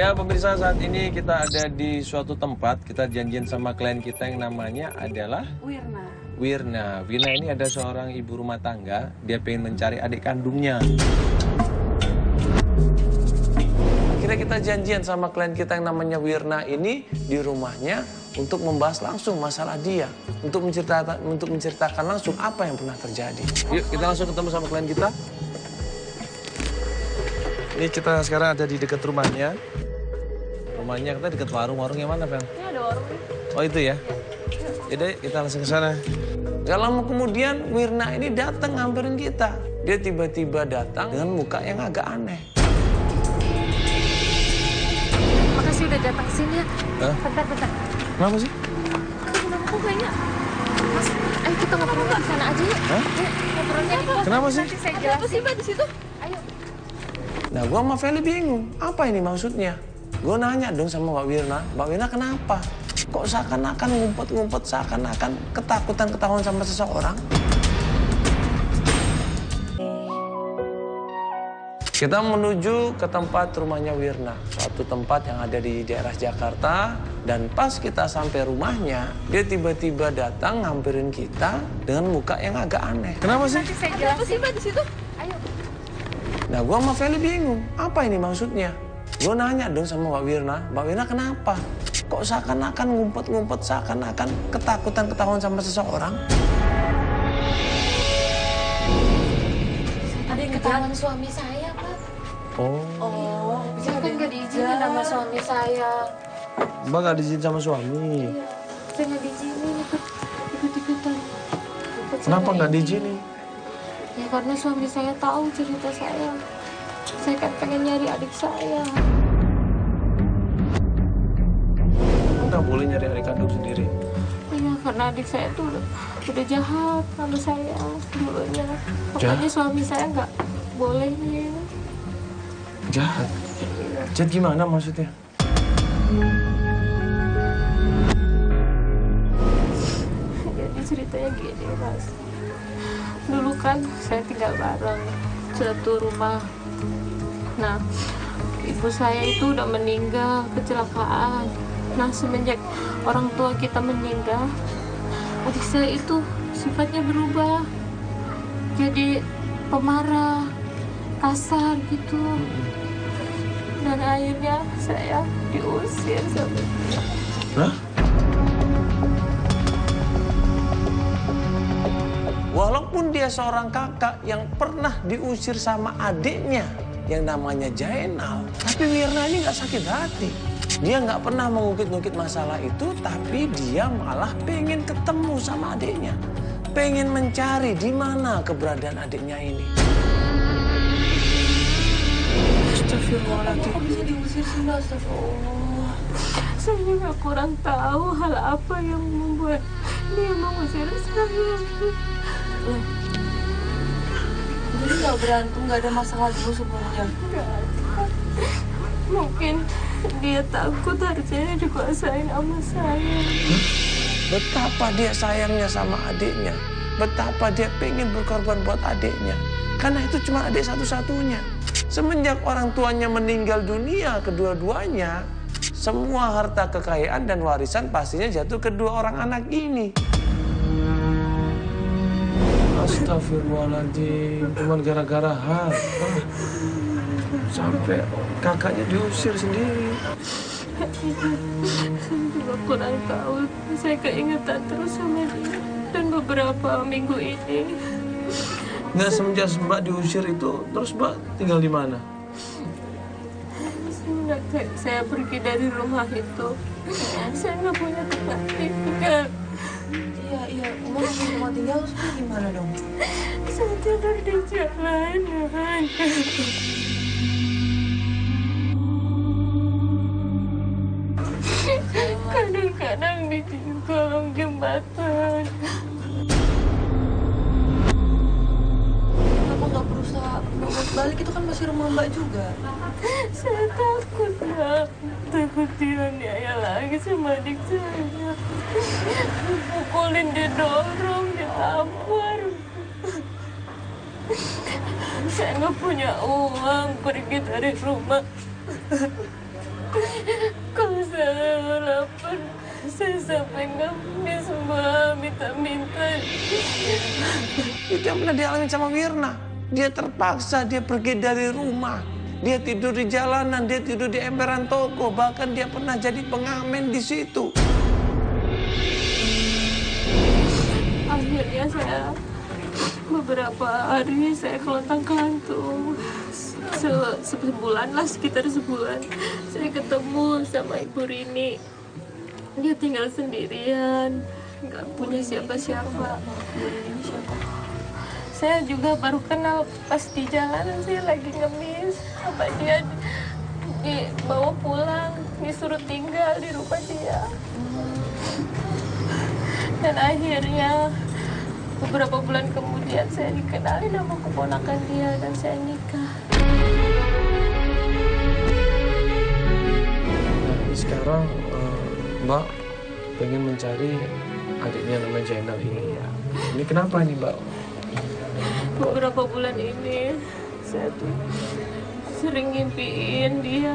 Ya pemirsa, saat ini kita ada di suatu tempat. Kita janjian sama klien kita yang namanya adalah Wirna. Wirna ini ada seorang ibu rumah tangga. Dia pengen mencari adik kandungnya. Akhirnya kita janjian sama klien kita yang namanya Wirna ini di rumahnya untuk membahas langsung masalah dia. Untuk menceritakan langsung apa yang pernah terjadi. Yuk kita langsung ketemu sama klien kita. Ini kita sekarang ada di dekat rumahnya. Rumahnya kita dekat warung yang mana, Fel? Ini ada warung. Oh itu ya? Yaudah kita langsung ke sana. Gak lama kemudian Wirna ini datang ngamperin kita. Dia tiba-tiba datang dengan muka yang agak aneh. Makasih udah datang ke sini ya. Hah? Bentar. Kenapa sih? Kenapa kok kayaknya? Mas, ayo kita ngobrol di sana aja yuk. Hah? Yuk, ngobrolnya di pos. Kenapa sih? Nanti saya jelasin. Apa sih Mbak di situ? Ayo. Nah gua sama Feli bingung. Apa ini maksudnya? Gue nanya dong sama Mbak Wirna kenapa? Kok seakan-akan ngumpet-ngumpet, seakan-akan ketakutan ketahuan sama seseorang? Kita menuju ke tempat rumahnya Wirna, suatu tempat yang ada di daerah Jakarta. Dan pas kita sampai rumahnya, dia tiba-tiba datang ngamperin kita dengan muka yang agak aneh. Kenapa sih? Nanti saya jelasin. Apa sih Mbak di situ? Ayo. Nah gue sama Feli bingung, apa ini maksudnya? Gue nanya dong sama Mbak Wirna kenapa? Kok seakan-akan ngumpet-ngumpet, seakan-akan ketakutan ketahuan sama seseorang? Ada yang ketahuan suami saya, Pak. Oh. Saya kan nggak diizinin sama suami saya. Mbak gak diizinin sama suami? Iya, saya nggak diizinin ikut-ikutan. Kenapa nggak diizinin? Ya karena suami saya tahu cerita saya. Saya kan pengen nyari adik saya. Nggak boleh nyari adik kandung sendiri. Iya, karena adik saya tuh udah jahat sama saya dulunya. Pokoknya suami saya nggak boleh nih. Jahat? Jahat gimana maksudnya? Jadi ceritanya gini, Mas. Dulu kan saya tinggal bareng satu rumah. Nah, ibu saya itu udah meninggal kecelakaan. Nah, semenjak orang tua kita meninggal, adik saya itu sifatnya berubah. Jadi pemarah, kasar gitu. Dan akhirnya saya diusir sama dia. Hah? Walaupun dia seorang kakak yang pernah diusir sama adiknya yang namanya Jainal, tapi Wirna ini nggak sakit hati. Dia nggak pernah mengungkit-ungkit masalah itu, tapi dia malah pengen ketemu sama adiknya. Pengen mencari di mana keberadaan adiknya ini. Astagfirullahaladzim. Kok bisa diusir sih, Mbak? Astagfirullah. Saya juga kurang tahu hal apa yang membuat dia mengusir saya. Jadi nggak berantem, nggak ada masalah dulu sebelumnya? Nggak ada. Mungkin dia takut harusnya dikuasain sama saya. Betapa dia sayangnya sama adiknya. Betapa dia pengen berkorban buat adiknya. Karena itu cuma adik satu-satunya. Semenjak orang tuanya meninggal dunia kedua-duanya, semua harta kekayaan dan warisan pastinya jatuh ke dua orang anak ini. Astagfirullahaladzim, cuma gara-gara harta. Sampai kakaknya diusir sendiri. Saya juga kurang tahu. Saya keingetan terus sama dia. Dan beberapa minggu ini. Nggak, semenjak Mbak diusir itu, terus Mbak tinggal di mana? Semenjak saya pergi dari rumah itu, saya nggak punya tempat tinggal. Iya. Emang nggak punya tempat tinggal, terus punya gimana dong? Saya tidur di jalanan. Kadang-kadang di kolong jembatan. Kenapa nggak berusaha buat balik? Itu kan masih rumah Mbak juga. Saya takut, Mbak. Takut dianiaya lagi sama adik saya. Dipukulin, didorong, ditampar. Saya nggak punya uang pergi dari rumah. Kalau saya lapar, saya sampai ngemis Mbak, minta-minta. Itu yang pernah dialami sama Wirna. Dia terpaksa, dia pergi dari rumah. Dia tidur di jalanan, dia tidur di emperan toko. Bahkan dia pernah jadi pengamen di situ. Akhirnya saya beberapa hari saya kelontang-kelantung. Sebulan lah, sekitar sebulan. Saya ketemu sama Ibu Rini. Dia tinggal sendirian, nggak punya siapa-siapa. Saya juga baru kenal pas di jalanan, saya lagi ngemis sama dia, dibawa pulang, disuruh tinggal di rumah dia. Dan akhirnya beberapa bulan kemudian saya dikenalin sama keponakan dia dan saya nikah. Sekarang Mbak pengen mencari adiknya namanya Jainal ini. Ini kenapa nih Mbak? Beberapa bulan ini saya tuh sering ngimpiin dia.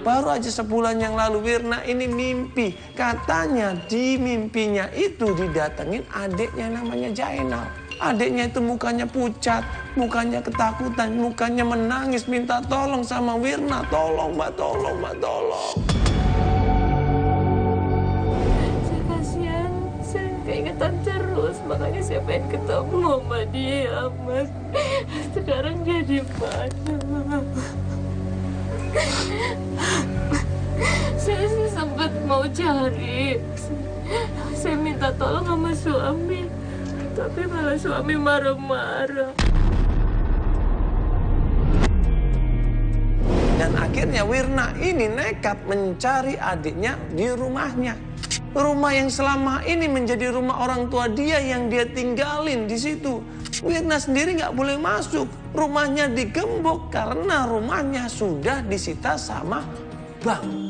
Baru aja sebulan yang lalu Wirna ini mimpi. Katanya di mimpinya itu didatengin adiknya namanya Jainal. Adiknya itu mukanya pucat, mukanya ketakutan, mukanya menangis minta tolong sama Wirna. Tolong Mbak, tolong Mbak, tolong. Saya kasihan, saya keingetan terus, makanya saya pengen ketemu sama dia, Mas. Sekarang dia di mana? Saya sih sempat mau cari. Saya minta tolong sama suami, tapi malah suami marah-marah. Dan akhirnya Wirna ini nekat mencari adiknya di rumahnya. Rumah yang selama ini menjadi rumah orang tua dia yang dia tinggalin di situ. Wirna sendiri nggak boleh masuk. Rumahnya digembok karena rumahnya sudah disita sama bank.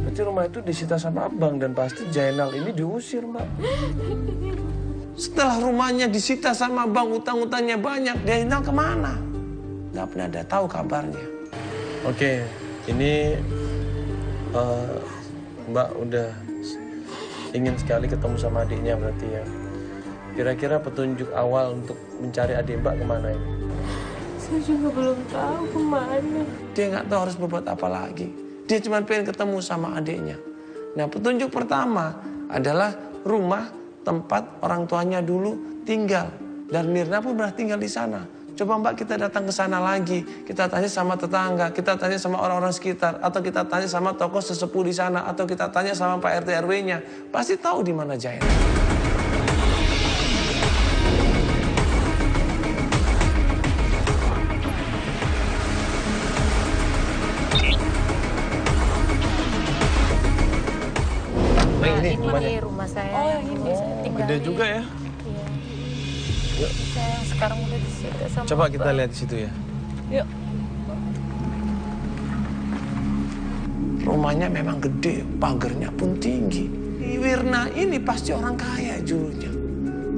Berarti rumah itu disita sama abang dan pasti Jainal ini diusir, Mbak. Setelah rumahnya disita sama bank, utang-utangnya banyak, Jainal kemana? Nggak pernah ada tahu kabarnya. Oke, ini Mbak udah ingin sekali ketemu sama adiknya berarti ya. Kira-kira petunjuk awal untuk mencari adik Mbak kemana ini? Saya juga belum tahu kemana. Dia nggak tahu harus berbuat apa lagi. Dia cuma pengen ketemu sama adiknya. Nah, petunjuk pertama adalah rumah tempat orang tuanya dulu tinggal. Dan Mirna pun pernah tinggal di sana. Coba Mbak kita datang ke sana lagi. Kita tanya sama tetangga, kita tanya sama orang-orang sekitar. Atau kita tanya sama tokoh sesepuh di sana. Atau kita tanya sama Pak RT RW-nya. Pasti tahu di mana Jainal. Ini rumah saya. Oh, yang ini saya tinggal. Gede juga ya. Iya. Yuk. Saya yang sekarang udah disita sama Coba kita lihat di situ ya. Yuk. Rumahnya memang gede, pagarnya pun tinggi. Wirna ini pasti orang kaya dulunya.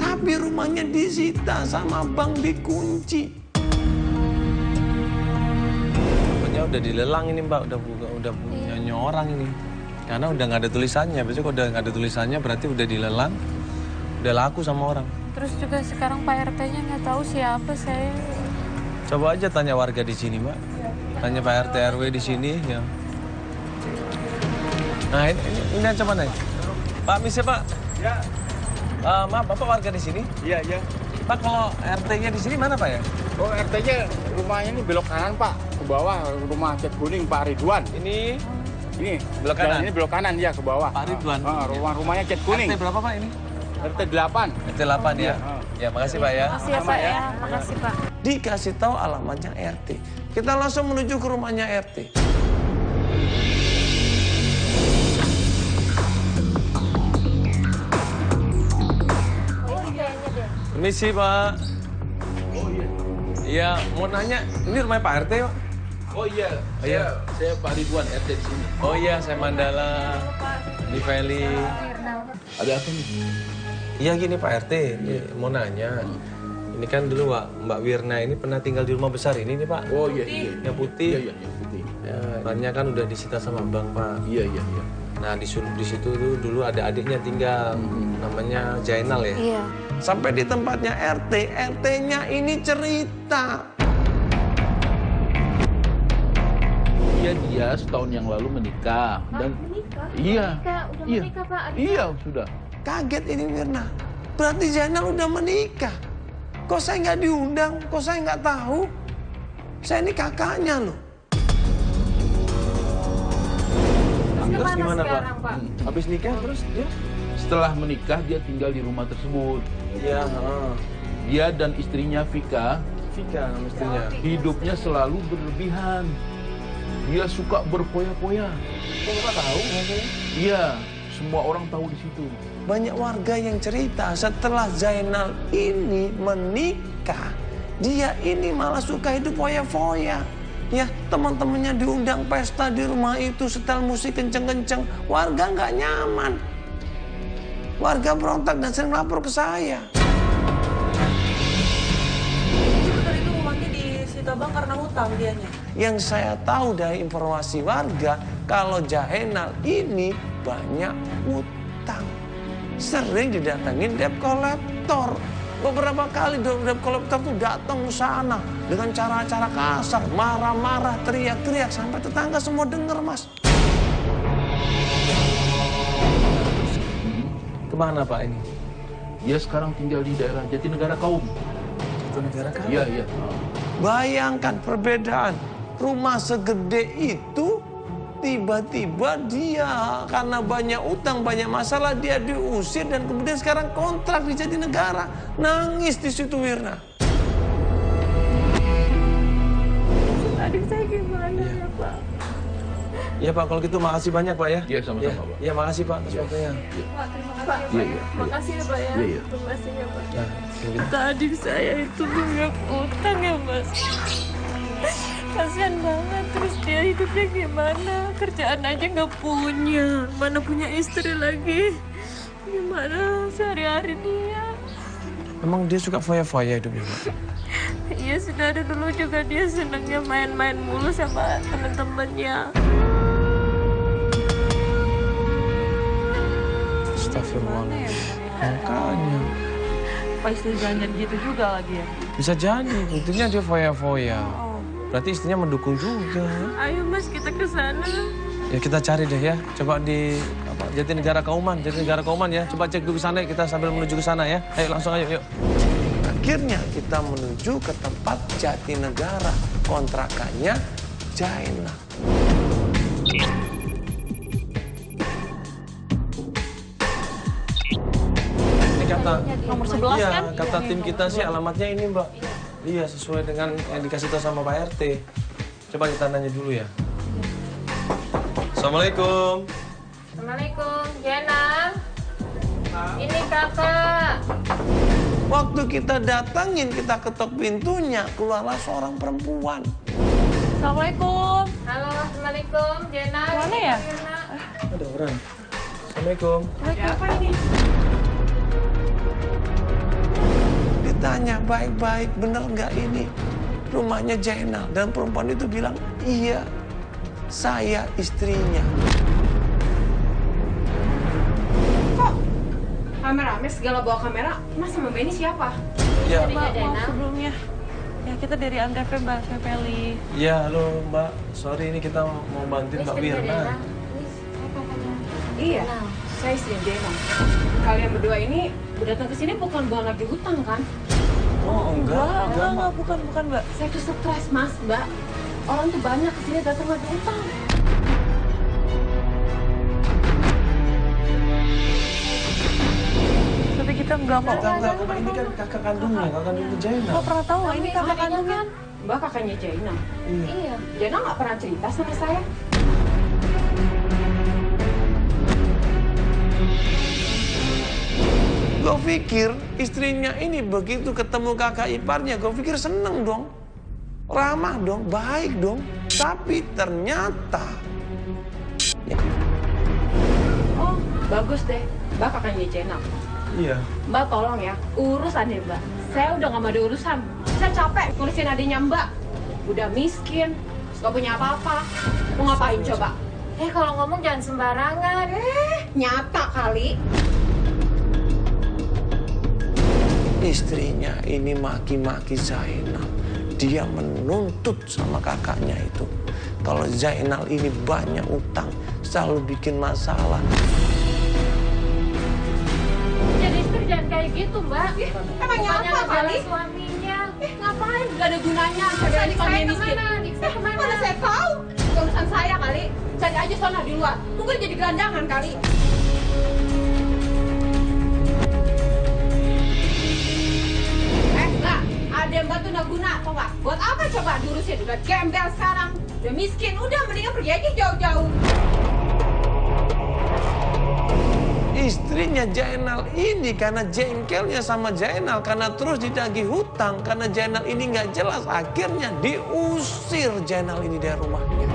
Tapi rumahnya disita sama bank, dikunci. Pokoknya udah dilelang ini Mbak, udah punya orang ini. Karena udah nggak ada tulisannya. Biasanya kalau udah nggak ada tulisannya berarti udah dilelang, udah laku sama orang. Terus juga sekarang Pak RT-nya nggak tahu siapa saya. Coba aja tanya warga di sini, Mbak. Tanya Pak RT RW di sini, ya. Nah, ini coba nih. Pak, misi Pak. Ya. Maaf, Bapak warga di sini? Iya, iya. Pak, kalau RT-nya di sini mana, Pak ya? Oh, RT-nya rumahnya ini belok kanan, Pak. Ke bawah rumah cat kuning Pak Ridwan. Ini belok kanan? Ini belok kanan ya ke bawah. Pak Ridwan. Rumahnya cat kuning. RT berapa, Pak, ini? RT 8. RT 8 ya? Ya, makasih Pak ya. Makasih ya Pak ya. Makasih Pak. Dikasih tahu alamatnya RT. Kita langsung menuju ke rumahnya RT. Permisi Pak. Oh iya. Iya, mau nanya, ini rumahnya Pak RT, Pak? Oh iya. Saya Pak Ridwan RT di sini. Oh iya, saya Mandala di Valley. Ada apa nih? Iya gini Pak RT, ini mau nanya. Ini kan dulu Mbak Wirna ini pernah tinggal di rumah besar ini nih Pak. Oh iya, iya. Yang putih. Iya, yang putih. Ya, rannya kan udah disita sama bank Pak. Iya, iya, iya. Nah di situ tuh dulu ada adiknya tinggal, namanya Jainal ya. Iya. Sampai di tempatnya RT, RT-nya ini cerita. Dia setahun yang lalu menikah dan Menikah? iya, Udah iya, menikah, Pak? iya sudah. Kaget ini Wirna. Berarti Jainal udah menikah. Kok saya nggak diundang? Kok saya nggak tahu? Saya ini kakaknya loh. Terus gimana Pak? sekarang, Pak? Habis nikah terus dia? Setelah menikah dia tinggal di rumah tersebut. Iya. Dia dan istrinya Vika Vika mestinya. hidupnya selalu berlebihan. Dia suka berpoya-poya. Kok Bapak tahu? Iya, semua orang tahu di situ. Banyak warga yang cerita setelah Zainal ini menikah, dia ini malah suka hidup foya-foya. Ya, teman-temannya diundang pesta di rumah itu, setel musik kenceng-kenceng. Warga nggak nyaman. Warga berontak dan sering lapor ke saya. Betul itu rumahnya disita bang karena hutang dianya. Yang saya tahu dari informasi warga, kalau Jainal ini banyak utang. Sering didatengin debt collector. Beberapa kali debt collector tuh datang ke sana dengan cara-cara kasar, marah-marah, teriak-teriak sampai tetangga semua denger, Mas. Kemana Pak ini? Dia sekarang tinggal di daerah Jatinegara Kaum. Jatinegara kan? Iya, iya. Bayangkan perbedaan. Rumah segede itu tiba-tiba dia karena banyak utang, banyak masalah dia diusir dan kemudian sekarang kontrak di Jatinegara. Nangis di situ Wirna. Adik saya gimana ya, Pak? Iya Pak, kalau gitu makasih banyak Pak ya. Iya, sama-sama, Pak. Iya makasih Pak atas waktunya. Pak, terima kasih Iya, ya, Pak. iya. Makasih ya, Pak ya. Iya, iya. Terima kasih ya, Pak. Nah, sini. Kata adik saya itu banyak utang ya, Mas. Kasian banget, terus dia hidupnya gimana? Kerjaan aja nggak punya, mana punya istri lagi? Gimana sehari-hari dia? Emang dia suka foya-foya hidupnya, Pak? Iya, sudah ada dulu juga dia senangnya main-main mulu sama temen-temennya. Astagfirullah. Makanya. Apa istri jangan gitu juga lagi ya? Bisa jadi, buktinya dia foya-foya. Berarti istrinya mendukung juga. Ayo Mas, kita ke sana. Ya kita cari deh ya. Coba di Jatinegara Kauman ya. Coba cek dulu ke sana, kita sambil menuju ke sana ya. Ayo langsung ayo, yuk. Akhirnya kita menuju ke tempat Jatinegara. Kontrakannya Jainal. Ini kata Nomor 11 iya, kan? kata Iya, tim nomor kita sih 11. alamatnya ini, Mbak. Iya, sesuai dengan yang dikasih tahu sama Pak RT. Coba kita nanya dulu ya. Assalamualaikum. Assalamualaikum, Jenal. Ini kakak. Waktu kita datangin, kita ketok pintunya, keluarlah seorang perempuan. Assalamualaikum. Halo, Assalamualaikum, Jenal. Mana ya? Ada orang. Assalamualaikum. Apa ini? Ditanya baik-baik, bener nggak ini rumahnya Jainal? Dan perempuan itu bilang, iya, saya istrinya. Rame-rame segala bawa kamera. Mas sama Mbak ini siapa? Ya, Mbak, maaf sebelumnya. Ya kita dari Antv Mbak Fepeli. ya halo Mbak. Sorry ini kita mau bantuin Mbak Wirna. Iya, saya istri Jenal. Kalian berdua ini datang ke sini bukan bawa lagi hutang kan? Oh enggak, Enggak, bukan Mbak. Saya tuh stres Mas, Mbak. Orang tuh banyak ke sini datang lagi hutang. Tapi kita enggak mau. Enggak, ini kan kakak kandungnya Jainal. Kok pernah tahu ini kakak kandungnya? kan? Mbak kakaknya Jenal. Iya. Jenal nggak pernah cerita sama saya. Gue pikir istrinya ini begitu ketemu kakak iparnya, gue pikir seneng dong. Ramah dong, baik dong. Tapi ternyata... Ya, Oh, bagus deh. Mbak kakaknya Jenal. Iya. Mbak tolong ya, urus adek Mbak. Saya udah gak mau ada urusan. Saya capek ngurusin adiknya Mbak. Udah miskin, gak punya apa-apa. Mau ngapain coba? Kalau ngomong jangan sembarangan. Nyata kali. Istrinya ini maki-maki Zainal. Dia menuntut sama kakaknya itu. Kalau Zainal ini banyak utang, selalu bikin masalah. Jadi istri jangan kayak gitu, Mbak. Emangnya Bukannya apa ngebela kali? suaminya. Ngapain? Gak ada gunanya. Saya Adik suami saya miskin. kemana? Adik saya kemana? Mana saya tahu? Urusan saya kali. Cari aja sana di luar. Mungkin jadi gelandangan kali. Mbak, ada Mbak tuh nggak guna, tau nggak? Buat apa coba diurusin? Udah gembel sekarang, udah miskin, udah mendingan pergi aja jauh-jauh. Istrinya Zainal ini karena jengkelnya sama Zainal, karena terus ditagih hutang, karena Zainal ini nggak jelas, akhirnya diusir Zainal ini dari rumahnya.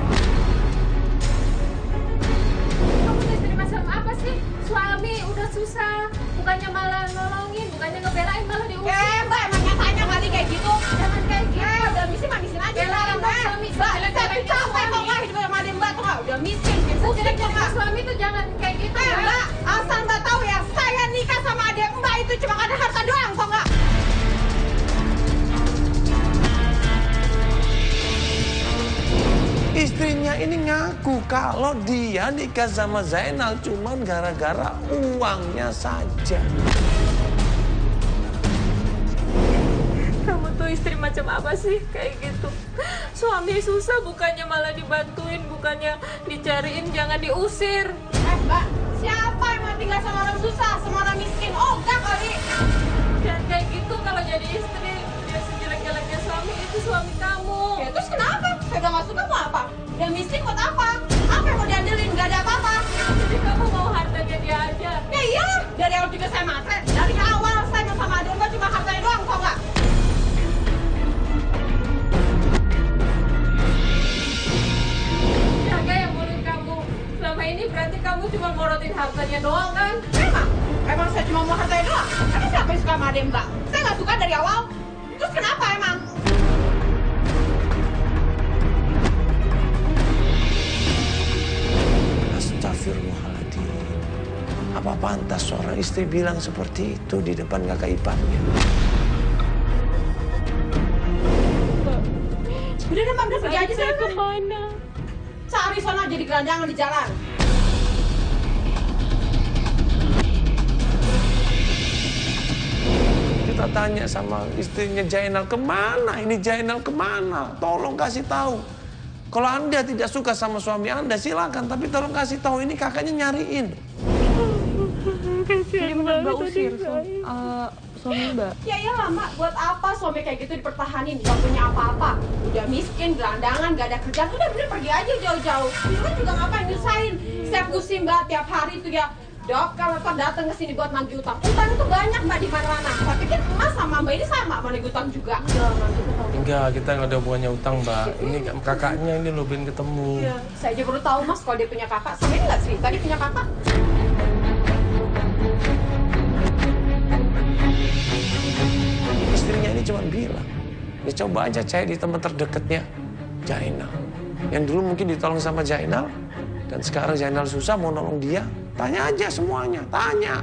Kamu tuh istri macam apa sih? Suami udah susah, bukannya malah nolongin, bukannya ngebelain, malah diusir. Mbak, emang nyatanya kali kayak gitu. Jangan kayak gitu. Udah miskin aja. Belain Mbak. suami, Mbak, belain saya capek tau nggak hidup sama adik Mbak tuh nggak? Udah miskin, pusing tau nggak? Suami tuh jangan kayak gitu, ya. Mbak, asal Mbak tahu ya, saya nikah sama adik Mbak itu cuma karena harta doang, tau nggak? Istrinya ini ngaku kalau dia nikah sama Zainal cuman gara-gara uangnya saja. Kamu tuh istri macam apa sih kayak gitu? Suami susah bukannya malah dibantuin, bukannya dicariin, jangan diusir. Mbak, siapa yang mau tinggal sama orang susah, sama orang miskin? Oh, enggak kali. Jangan kayak gitu kalau jadi istri. Dia sejelek-jeleknya suami itu suami kamu. Ya terus kenapa? Saya udah nggak suka mau apa? Udah miskin buat apa? Apa yang mau diandelin? Gak ada apa-apa. Jadi kamu mau hartanya dia aja. Ya iya, dari awal juga saya matre. Dari awal saya mau sama adik Mbak cuma hartanya doang, tau nggak? Jaga yang mulut kamu. Selama ini berarti kamu cuma morotin hartanya doang kan? Emang saya cuma mau hartanya doang? Emang siapa yang suka sama adik Mbak? Saya nggak suka dari awal. Terus kenapa emang? Astagfirullahaladzim. Apa pantas seorang istri bilang seperti itu di depan kakak iparnya? Udah deh Mbak, udah pergi aja Saya sana. kemana? Cari sana jadi gelandangan di jalan. Kita tanya sama istrinya Zainal, kemana ini Zainal kemana? Tolong kasih tahu. Kalau Anda tidak suka sama suami Anda silakan, tapi tolong kasih tahu ini kakaknya nyariin. Jadi benar Mbak usir suami Mbak. Ya iyalah Mbak, buat apa suami kayak gitu dipertahanin? Gak punya apa-apa. Udah miskin, gelandangan, gak ada kerjaan. Udah bener pergi aja jauh-jauh. Ini kan juga ngapain nyusahin. Saya pusing Mbak tiap hari tuh ya. Dok, kalau kau datang ke sini buat nagih utang. Utang itu banyak Mbak di mana-mana. Saya pikir Emas sama Mbak ini sama mau nagih utang juga. Enggak, kita nggak ada hubungannya utang, Mbak. Ini kakaknya ini lo pengen ketemu. Iya. Saya aja baru tahu Mas kalau dia punya kakak. Sama ini nggak cerita dia punya kakak. Istrinya ini cuma bilang, ya coba aja cari di teman terdekatnya Zainal. Yang dulu mungkin ditolong sama Zainal, dan sekarang Zainal susah mau nolong dia. Tanya aja semuanya, tanya.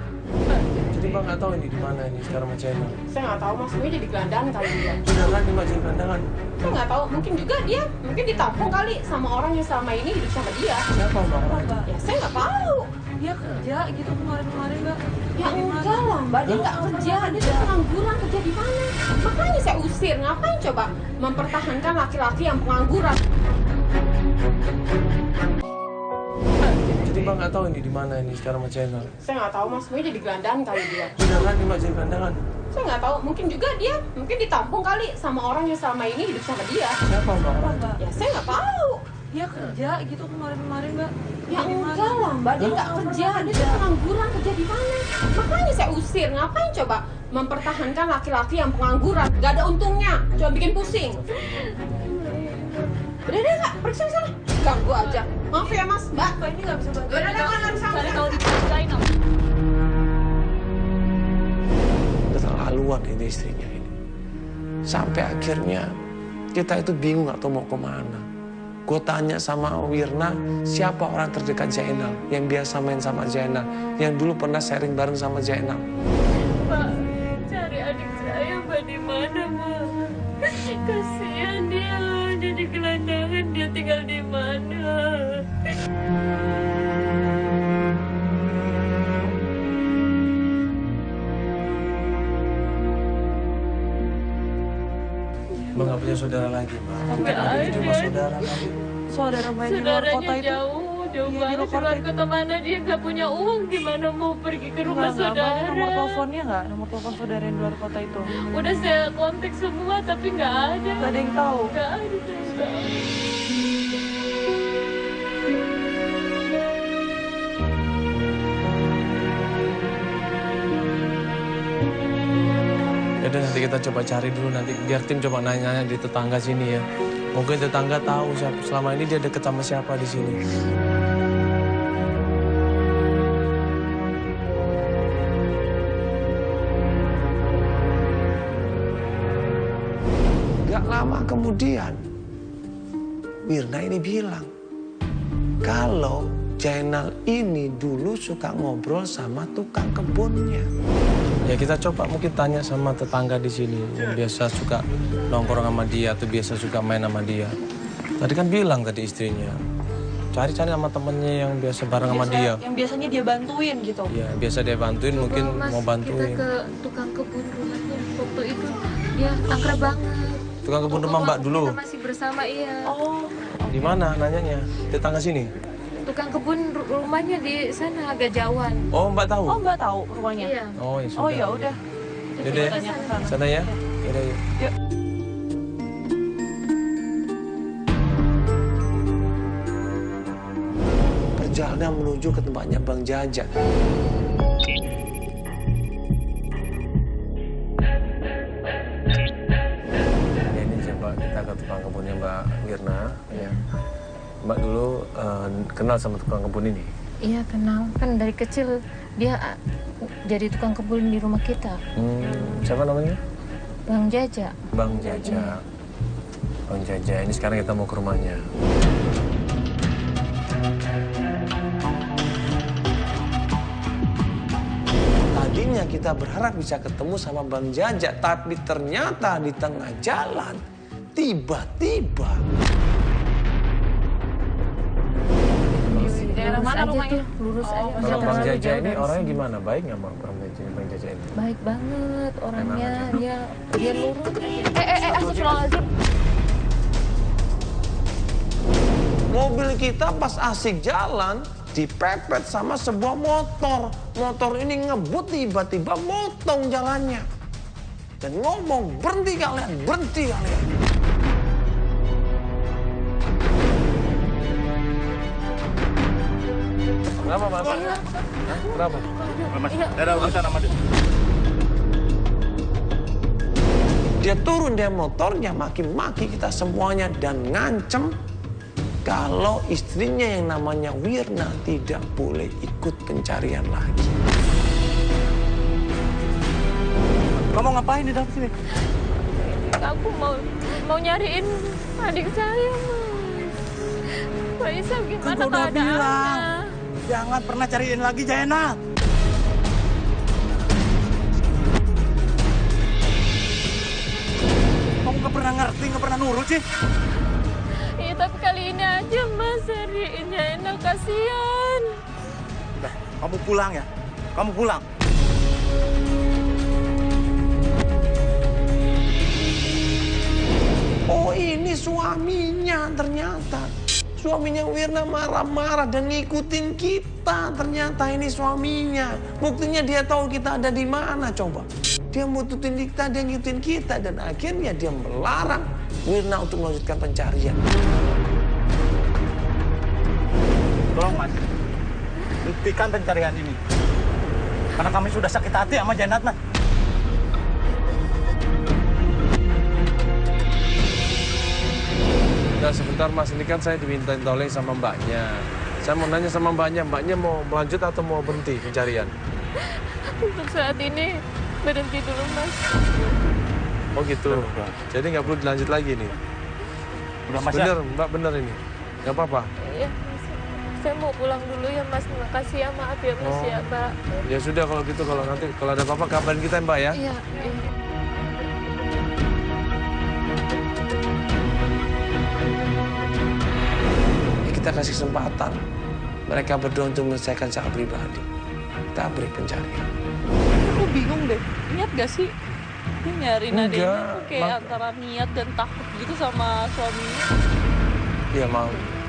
Jadi Mbak nggak tahu ini di mana ini sekarang sama Zainal. Saya nggak tahu Mas, ini jadi gelandangan kali dia. Beneran nih Mbak jadi gelandangan. Saya nggak tahu, mungkin juga dia mungkin ditampung kali sama orang yang selama ini hidup sama dia. Siapa Mbak? Ya saya nggak tahu. Dia kerja gitu kemarin-kemarin Mbak. Ya enggak lah Mbak, dia nggak kerja, dia tuh pengangguran, kerja di mana? Makanya saya usir, ngapain coba mempertahankan laki-laki yang pengangguran? Jadi Mbak nggak tahu ini di mana ini sekarang sama Zainal. Saya nggak tahu Mas, ini jadi gelandangan kali dia. Beneran nih Mbak jadi gelandangan. Saya nggak tahu, mungkin juga dia mungkin ditampung kali sama orang yang selama ini hidup sama dia. Siapa Mbak? Ya saya nggak tahu. Dia kerja gitu kemarin-kemarin Mbak. Ya enggak lah Mbak, dia nggak kerja, dia tuh pengangguran, kerja di mana? Makanya saya usir, ngapain coba mempertahankan laki-laki yang pengangguran? Gak ada untungnya, cuma bikin pusing. Udah deh Kak, pergi sana. Ganggu aja. Maaf ya Mas, Mbak. Mbak ini nggak bisa bantu. Udah deh, nggak bisa. Cari tahu di Zainal. keterlaluan ini istrinya ini. Sampai akhirnya kita itu bingung atau mau kemana. Gue tanya sama Wirna, siapa orang terdekat Zainal yang biasa main sama Zainal, yang dulu pernah sharing bareng sama Zainal. Pak, cari adik saya, Pak, di mana, Pak? Kasihan dia di gelandangan, dia tinggal di mana? Mbak nggak punya saudara lagi, Mbak. Mungkin Nggak adiknya cuma ada. saudara kali. Saudara main di luar kota Saudaranya itu. jauh Iya, di banget. luar Di kota luar itu. kota mana dia nggak punya uang, gimana mau pergi ke rumah Nggak, Bang. Nomor saudara? teleponnya nggak? Nomor telepon saudara yang di luar kota itu. Udah saya kontak semua tapi nggak ada. Nggak ada yang tahu. Nggak ada yang tahu. Yaudah nanti kita coba cari dulu, nanti biar tim coba nanya-nanya di tetangga sini ya. Mungkin tetangga tahu siapa, selama ini dia deket sama siapa di sini. Gak lama kemudian, Wirna ini bilang, kalau Zainal ini dulu suka ngobrol sama tukang kebunnya. Ya kita coba mungkin tanya sama tetangga di sini yang biasa suka nongkrong sama dia atau biasa suka main sama dia. Tadi kan bilang tadi istrinya, cari-cari sama temennya yang biasa bareng sama dia. Yang biasanya dia bantuin gitu. Ya biasa dia bantuin, mungkin Mas, mau kita bantuin. ke tukang kebun rumahnya. Waktu itu dia akrab banget. Tukang kebun rumah Mbak dulu. Kita masih bersama, iya. Oh, Di mana nanyanya? Tetangga sini? Tukang kebun rumahnya di sana agak jauhan. Oh Mbak tahu? oh Mbak tahu rumahnya. Iya. Oh ya sudah. Oh ya udah. Yaudah ya, Tanya ke sana. sana ya. Yaudah yuk. Yuk. Perjalanan menuju ke tempatnya Bang Jaja. Ya, ini coba kita ke tukang kebunnya Mbak Wirna. Ya. Mbak dulu kenal sama tukang kebun ini? Iya, kenal. Kan dari kecil dia jadi tukang kebun di rumah kita. Siapa namanya? Bang Jaja. Bang Jaja. Bang Jaja, ini sekarang kita mau ke rumahnya. Tadinya kita berharap bisa ketemu sama Bang Jaja, tapi ternyata di tengah jalan, tiba-tiba Daerah mana rumahnya? Lurus aja. Kalau Bang Terlalu Jaja jauh ini dari orangnya sini. gimana? Baik nggak Bang Jaja, Bang Jaja ini? Baik banget orangnya. Emang Dia lurus aja. Astagfirullahaladzim. mobil kita pas asik jalan dipepet sama sebuah motor. Motor ini ngebut tiba-tiba motong jalannya. Dan ngomong, berhenti kalian, berhenti kalian. Kenapa Mas? Hah? Kenapa? Mas, ada urusan sama dia. Dia turun dari motornya, maki-maki kita semuanya dan ngancem kalau istrinya yang namanya Wirna tidak boleh ikut pencarian lagi. Kamu ngapain di dalam sini? Aku mau nyariin adik saya, Mas. Pak Isa gimana Aku udah keadaannya? bilang. Jangan pernah cariin lagi Zainal. Kamu nggak pernah ngerti, nggak pernah nurut sih. Iya, tapi kali ini aja, Mas. Cariin Zainal, kasihan. Udah, kamu pulang ya. Kamu pulang. Oh, ini suaminya ternyata. Suaminya Wirna marah-marah dan ngikutin kita. Ternyata ini suaminya. Buktinya dia tahu kita ada di mana coba. Dia mutusin kita, dia ngikutin kita. Dan akhirnya dia melarang Wirna untuk melanjutkan pencarian. Tolong Mas, hentikan pencarian ini. Karena kami sudah sakit hati sama Jainat, Mas. Nah sebentar Mas, ini kan saya dimintain tolong sama mbaknya. Saya mau nanya sama mbaknya mau melanjut atau mau berhenti pencarian? Untuk saat ini berhenti dulu, Mas. Oh gitu. Jadi nggak perlu dilanjut lagi nih. Udah Mas ya? Bener, Mbak bener ini. Nggak apa-apa. Iya, Mas. Saya mau pulang dulu ya, Mas. Makasih ya, maaf ya, Mas ya, Mbak. Ya sudah kalau gitu, kalau ada apa-apa kabarin kita Mbak ya. Iya, iya. Ya, kita kasih kesempatan mereka berdua untuk menyelesaikan secara pribadi. Kita beri pencarian. Aku bingung deh. Niat gak sih? Dia nyari Nadine Enggak, tuh kayak antara niat dan takut gitu sama suaminya. Ya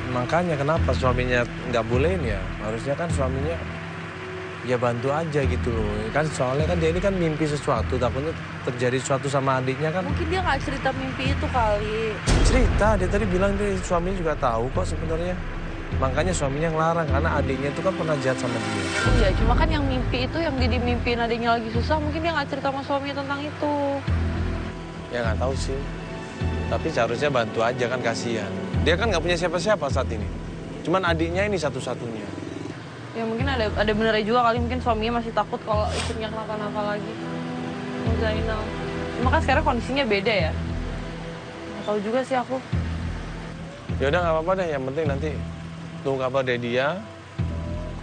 makanya kenapa suaminya nggak bolehin ya? Harusnya kan suaminya ya bantu aja gitu loh. Kan soalnya kan dia ini kan mimpi sesuatu, takutnya terjadi sesuatu sama adiknya kan. Mungkin dia nggak cerita mimpi itu kali. Cerita, dia tadi bilang dia suaminya juga tahu kok sebenarnya. Makanya suaminya ngelarang karena adiknya itu kan pernah jahat sama dia. Iya, cuma kan yang mimpi itu yang jadi mimpiin adiknya lagi susah, mungkin dia nggak cerita sama suaminya tentang itu. Ya nggak tahu sih. Tapi seharusnya bantu aja kan, kasihan. Dia kan nggak punya siapa-siapa saat ini. Cuman adiknya ini satu-satunya. Ya mungkin ada benernya juga kali, mungkin suaminya masih takut kalau istrinya kenapa-napa lagi. Zainal. Cuma kan sekarang kondisinya beda ya. Nggak tahu juga sih aku. Ya udah nggak apa-apa deh, yang penting nanti tunggu kabar dari dia.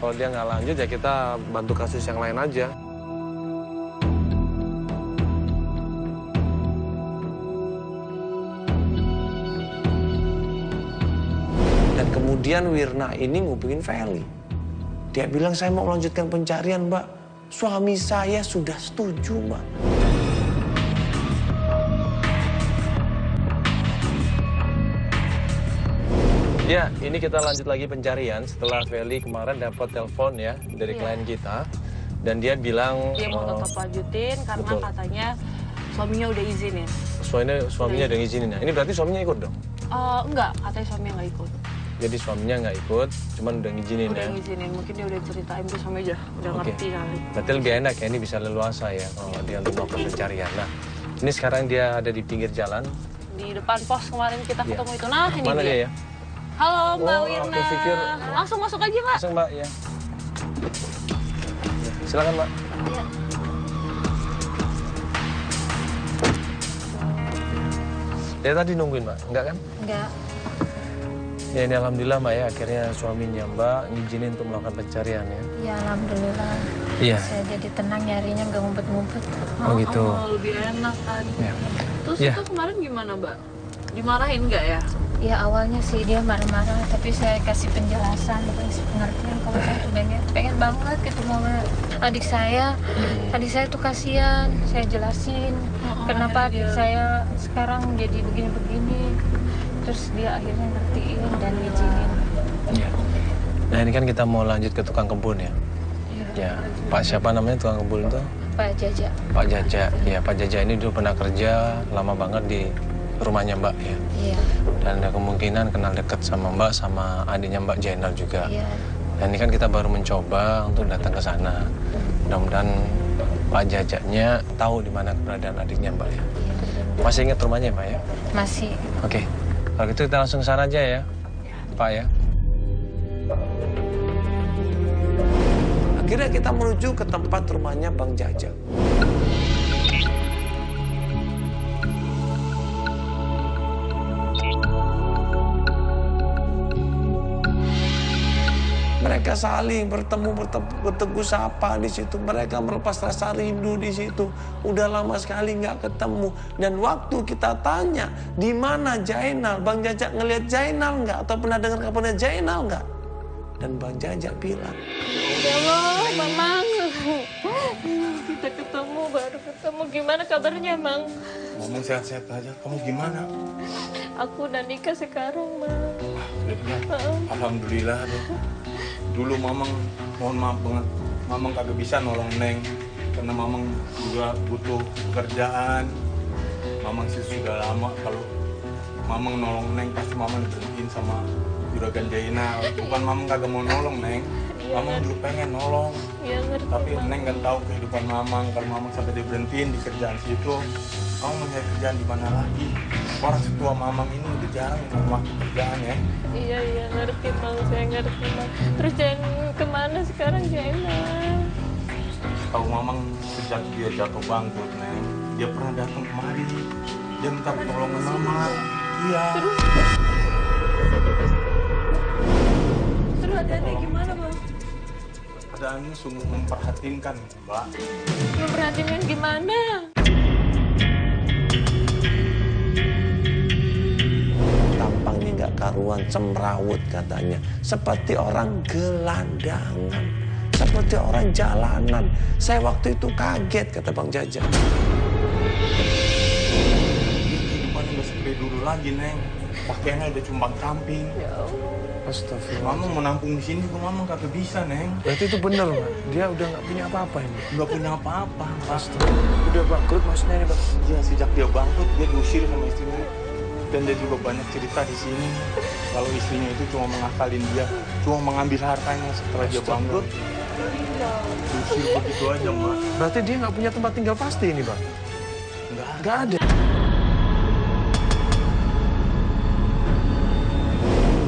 Kalau dia nggak lanjut ya kita bantu kasus yang lain aja. Dan kemudian Wirna ini ngubungin Feli. Dia bilang, saya mau melanjutkan pencarian, Mbak. Suami saya sudah setuju, Mbak. Ya, ini kita lanjut lagi pencarian setelah Feli kemarin dapat telepon ya dari klien kita. Dan dia bilang... Dia mau tetap lanjutin karena betul. katanya suaminya udah izin ya. Suaminya udah ngizinin. Ini berarti suaminya ikut dong? Enggak, katanya suaminya nggak ikut. Jadi suaminya nggak ikut, cuman udah ngizinin Udah ya? ngizinin, mungkin dia udah ceritain tuh sama aja, udah Oke. ngerti kali. Berarti lebih enak ya, ini bisa leluasa ya kalau dia untuk melakukan pencarian. Nah, ini sekarang dia ada di pinggir jalan. Di depan pos kemarin kita Iya. ketemu itu, nah ini Mana dia ya? Halo Mbak Oh, Wirna. aku pikir- Langsung masuk aja Mbak. Langsung Mbak, ya. Silakan Mbak. Iya. Dia tadi nungguin Mbak, enggak kan? Enggak. Ya ini alhamdulillah Mbak ya, akhirnya suaminya Mbak ngizinin untuk melakukan pencarian ya. Ya alhamdulillah. Iya. Saya jadi tenang nyarinya nggak ngumpet-ngumpet. Oh gitu. Lebih enak kan. Ya. Terus Iya. itu kemarin gimana Mbak? Dimarahin nggak ya? Ya awalnya sih dia marah-marah, tapi saya kasih penjelasan, kasih pengertian kalau saya tuh pengen banget ketemu sama adik saya. Adik saya tuh kasihan, saya jelasin kenapa adik saya sekarang jadi begini-begini. Terus dia akhirnya ngertiin dan ngizinin. Iya. Nah ini kan kita mau lanjut ke tukang kebun ya. Ya, Pak siapa namanya tukang kebun itu? Pak Jaja. Pak Jaja. Ya, Pak Jaja ini dulu pernah kerja lama banget di rumahnya Mbak ya. Iya, Dan ada kemungkinan kenal dekat sama Mbak sama adiknya Mbak Jainal juga. iya. Dan ini kan kita baru mencoba untuk datang ke sana. Mudah-mudahan Pak Jajanya tahu di mana keberadaan adiknya Mbak ya. Masih ingat rumahnya Mbak ya? Masih. Oke. Kalau gitu kita langsung ke sana aja ya, Pak ya. Akhirnya kita menuju ke tempat rumahnya Bang Jaja. Mereka saling bertegur sapa di situ. Mereka melepas rasa rindu di situ. Udah lama sekali nggak ketemu. Dan waktu kita tanya, di mana Jainal? Bang Jaja ngelihat Jainal nggak? Atau pernah dengar kabarnya Jainal nggak? Dan Bang Jaja bilang, Ya Allah, Mamang. Kita ketemu, baru ketemu. Gimana kabarnya, Mang? Ngomong sehat-sehat aja. Kamu gimana? Aku udah nikah sekarang, Mang. Alhamdulillah deh. Dulu Mamang, mohon maaf banget, Mamang kagak bisa nolong Neng karena Mamang juga butuh pekerjaan. Mamang sih sudah lama kalau Mamang nolong Neng pasti Mamang diberhentiin sama Juragan Jainal. Bukan Mamang kagak mau nolong Neng, Mamang dulu pengen nolong. Ya ngerti, Tapi Mang. Neng kan tahu kehidupan Mamang, kalau Mamang sampai diberhentiin di kerjaan situ, kamu mau nyari kerjaan di mana lagi? Orang setua Mamang ini udah jarang yang memakai kerjaan ya. Iya, ngerti, Mang. Saya ngerti, Mang. Terus jangan kemana sekarang, Jainal? tahu mamang sejak dia jatuh bangkrut, Neng. Dia pernah datang kemari. Dia minta pertolongan mama. Iya. Terus adanya gimana, Bang? Keadaannya sungguh memperhatinkan, Mbak. Memperhatikan gimana? Tampangnya nggak karuan, cemrawut katanya. Seperti orang gelandangan. Seperti orang jalanan. Saya waktu itu kaget, kata Bang Jaja. Kehidupannya udah seperti dulu lagi, Neng. Pakaiannya udah cumbang camping. Astagfirullah. Mamang mau nampung di sini, kok mamang kagak bisa, Neng. Berarti itu benar, Pak. Dia udah nggak punya apa-apa ini. Nggak punya apa-apa, Pak. Udah bangkrut maksudnya nih, Pak. Iya, sejak dia bangkrut, dia diusir sama istrinya. Dan dia juga banyak cerita di sini. Kalau istrinya itu cuma mengakalin dia, cuma mengambil hartanya setelah dia bangkrut. Diusir begitu aja, Mbak. Berarti dia nggak punya tempat tinggal pasti ini, Pak. Nggak ada.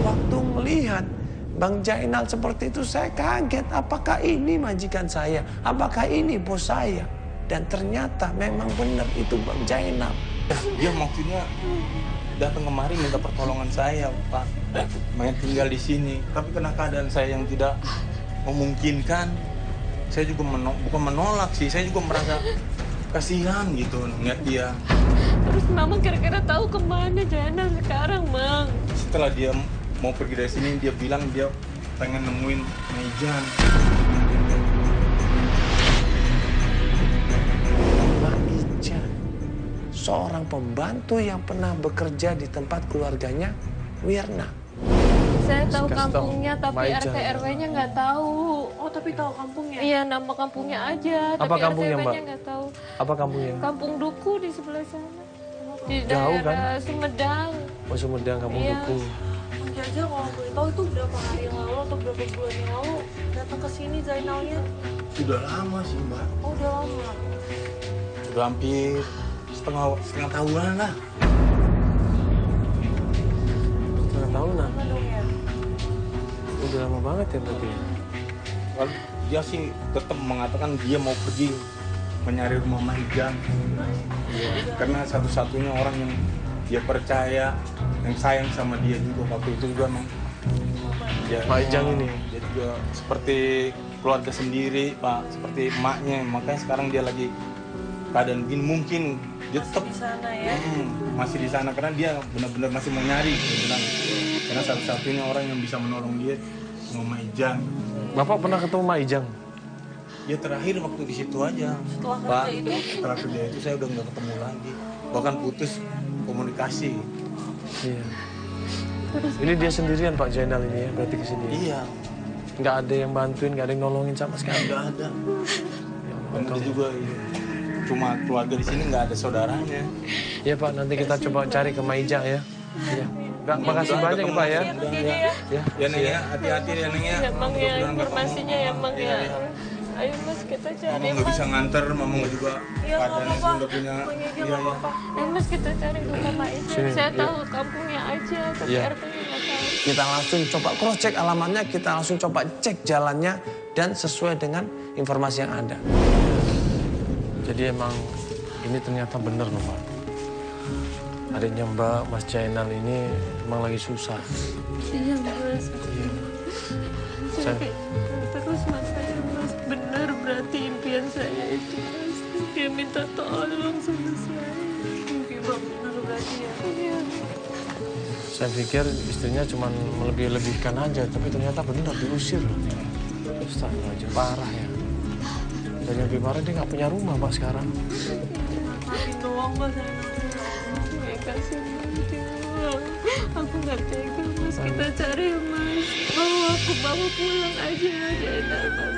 Waktu melihat Bang Jainal seperti itu, saya kaget. Apakah ini majikan saya? Apakah ini bos saya? Dan ternyata memang benar itu Bang Jainal. Dia maksudnya datang kemari minta pertolongan saya, Pak. Main tinggal di sini. Tapi karena keadaan saya yang tidak memungkinkan, saya juga bukan menolak sih. Saya juga merasa kasihan gitu ngeliat dia. Terus Mama kira-kira tahu kemana Jainal sekarang, Bang? Setelah dia mau pergi dari sini, dia bilang dia pengen nemuin Maijan. Maijan, seorang pembantu yang pernah bekerja di tempat keluarganya Wirna. Saya tahu Kasih tahu, kampungnya, tapi Maijan. RT RW-nya nggak tahu. Oh, tapi tahu kampungnya? Iya, nama kampungnya aja, Apa tapi kampungnya, RT Mbak? RW-nya nggak tahu. Apa kampungnya? Kampung Duku di sebelah sana. Di Jauh, daerah Sumedang. Oh, Sumedang, Kampung Iya. Duku. Bang Jaja kalau boleh tahu itu berapa hari yang lalu atau berapa bulan yang lalu datang ke sini Zainalnya? Udah lama sih, Mbak. Oh, udah lama. Udah hampir setengah tahunan lah. Setengah tahunan. Lama dong ya? Udah lama banget ya berarti. Kalau dia sih tetap mengatakan dia mau pergi mencari rumah Maijan. Karena satu-satunya orang yang dia percaya, yang sayang sama dia juga waktu itu juga emang dia, Maijan ini. Dia juga seperti keluarga sendiri, Pak, seperti emaknya. Makanya sekarang dia lagi keadaan begini, mungkin dia tetap Di sana ya? masih di sana karena dia benar-benar masih mau nyari, dia bilang. Karena satu-satunya orang yang bisa menolong dia Mama Maijan. Bapak pernah ketemu Maijang? Ya terakhir waktu di situ aja. Setelah Pak, kerja itu? setelah kerja itu saya udah nggak ketemu lagi. Bahkan putus komunikasi. Iya. Ini dia sendirian Pak Jainal ini ya, berarti kesini. Iya, Nggak ada yang bantuin, nggak ada yang nolongin sama sekali. nggak ada. Dan dia juga cuma keluarga di sini, nggak ada saudaranya. Iya Pak, nanti kita coba cari ke Maijang ya. Iya. Nggak, makasih Udah banyak ya ketemu Pak ya. langsung, udah. Ya, Ya Neng ya, hati-hati ya Neng ya. Ya, Bang ya, Mudah-mudahan nggak informasinya ya, Bang Iya, ya. iya. Ayo Mas, kita Mama cari nggak Mas. bisa nganter, Mama nggak juga Iya, nggak keadaannya apa-apa. udah punya. Bang Jaja Iya, nggak iya. apa-apa. Ayo Mas, kita cari rumah Maijan. Sini, Saya iya. tahu kampungnya aja, tapi Iya. RT-nya nggak tahu. Kita langsung coba cross check alamatnya, kita langsung coba cek jalannya dan sesuai dengan informasi yang ada. Jadi emang ini ternyata bener loh Pak. Adiknya Mbak, Mas Jainal ini emang lagi susah. Iya Mas. Iya. Jadi, terus Mas, saya Mas benar berarti impian saya itu Mas. Dia minta tolong sama saya. Mungkin Bang benar berarti ya? Iya. Saya pikir istrinya cuma melebih-lebihkan aja, tapi ternyata benar diusir loh. Astagfirullahaladzim, parah ya. Dan yang lebih parah dia nggak punya rumah Pak sekarang. Maafin doang Mas. Ya kasih dia. Aku nggak tega Mas. Kita cari Mas. Bawa pulang aja Jainal Mas.